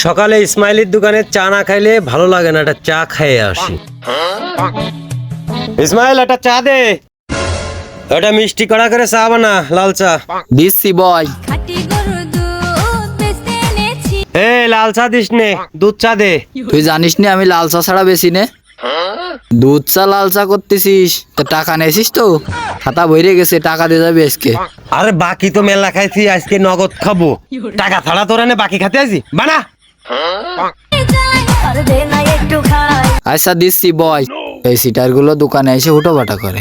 সকালে ইসমাইলের দোকানে চা না খাইলে ভালো লাগে না, একটা চা খেয়ে আসি। ইসমাইল একটা চা দে, একটা মিষ্টি কড়া করে চা বানা, লাল চা। দিচ্ছি বয়। এ লাল চা দিস নে, দুধ চা দে। তুই জানিস নি আমি লাল চা ছাড়া বেশি নে। দুধ চা লাল চা করতেছিস তো টাকা নেছিস তো? খাতা বইরে গেছে, টাকা দিয়ে যাবি আজকে। আরে বাকি তো মেলা খাইছি, আজকে নগদ খাবো। টাকা ছাড়া তোরা নে বাকি খাতে আছি, বানা। আচ্ছা দিচ্ছি বয়। এই সিটার গুলো দোকানে এসে হুটো বাটা করে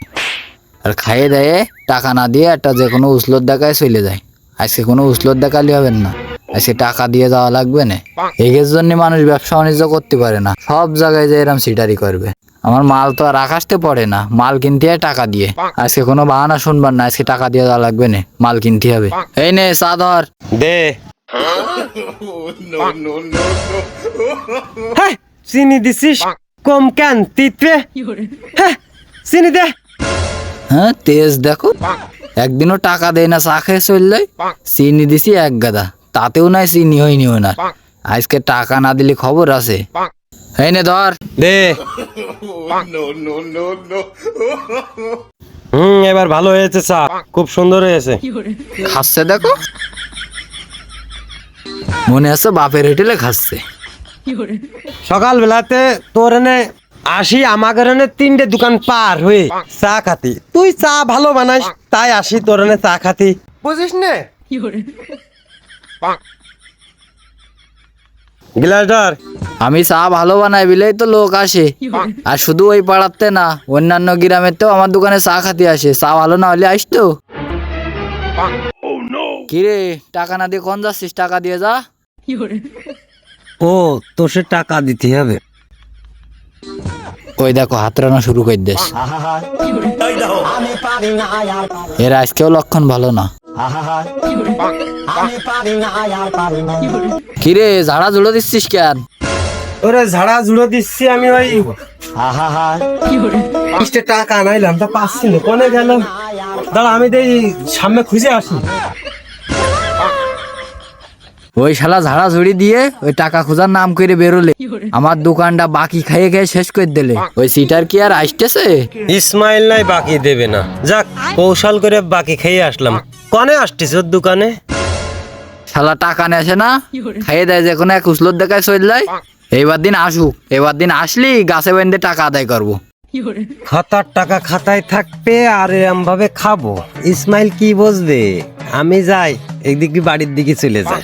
আর খাইয়ে দেয়, টাকা না দিয়ে একটা যে কোনো উসলত দেখায় চলে যায়। আজকে কোনো উসলত দেখালে হবে না, আজকে টাকা দিয়ে যাওয়া লাগবে না। এগের জন্য মানুষ ব্যবসা বাণিজ্য করতে পারে না, সব জায়গায় যে এরকম সিটারি করবে। আমার মাল তো আর আকাশতে পড়ে না, মাল কিনতে হয় টাকা দিয়ে। আজকে কোনো বাহানা শুনবার না, আজকে টাকা দিয়ে যাওয়া লাগবে না, মাল কিনতে হবে। এই নে চা ধর দে। হ্যাঁ, চিনি দিছিস কম কেন তিতবে? হ্যাঁ, চিনি দে। হ্যাঁ তেজ দেখো, একদিনও টাকা দেয় না, চা খেয়ে চললে। চিনি দিছি এক গাদা, তাতেও নাই চিনি হয়নি ওনার। আজকে টাকা না দিলে খবর আছে। এই নে ধর দে। এবার ভালো হয়েছে চা, খুব সুন্দর হয়েছে। খাচ্ছে দেখো, মনে আছে বাপের হোটেলে খাচ্ছে। সকাল বেলাতে তোর এনে আসি, আমাদের এনে 3টে দোকান পার হয়ে চা খাতি। তুই চা ভালো বানাস তাই আসি তোর এনে চা খাতি, বুঝিস নে? গ্লাস ধর। আমি চা ভালো বানাই বিলেই তো লোক আসে। আর শুধু ওই পাড়াতে না, অন্যান্য গ্রামেতেও আমার দোকানে চা খাতে আসে। চা ভালো না হলে আসতো। কিরে টাকা না দিয়ে কোন যাচ্ছিস? টাকা দিয়ে যা। ও তো সে টাকা দিতে হবে। ওই দেখো হাতরানো শুরু করে দেশ। এর আজকেও লক্ষণ ভালো না। কিরে ঝাড়া ঝুড়ো দিচ্ছিস কেন? ওরে ঝাড়া ঝুড়ো দিচ্ছি আমি, ওই 20 টাকা আনাইলাম তা পাচ্ছি না, কোনে গেলাম? দাঁড়া আমি দেই সামনে খুঁজে আসি। ওই শালা ঝাড়া ঝুড়ি দিয়ে ওই টাকা খোঁজার নাম করে বেরোলে আমার দোকানটা বাকি খাইয়ে খেয়ে শেষ করে দিলে। ওই সিটার কি আর আসতেছে? ইসমাইল নাই বাকি দেবে না, যাক কৌশল করে বাকি খেয়ে আসলাম। কনে আসছিস ওর দোকানে? শালা টাকা নেছে না, খাইয়ে দেয় যে কোনো এক উসলত দেখায় চললাই। এইবার দিন আসুক, এবার দিন আসলি গাছে বেঁধে টাকা আদায় করবো। খাতার টাকা খাতায় থাকবে আর এরম ভাবে খাবো। ইসমাইল কি বুঝবে? আমি যাই, একদিকে বাড়ির দিকে চলে যাই।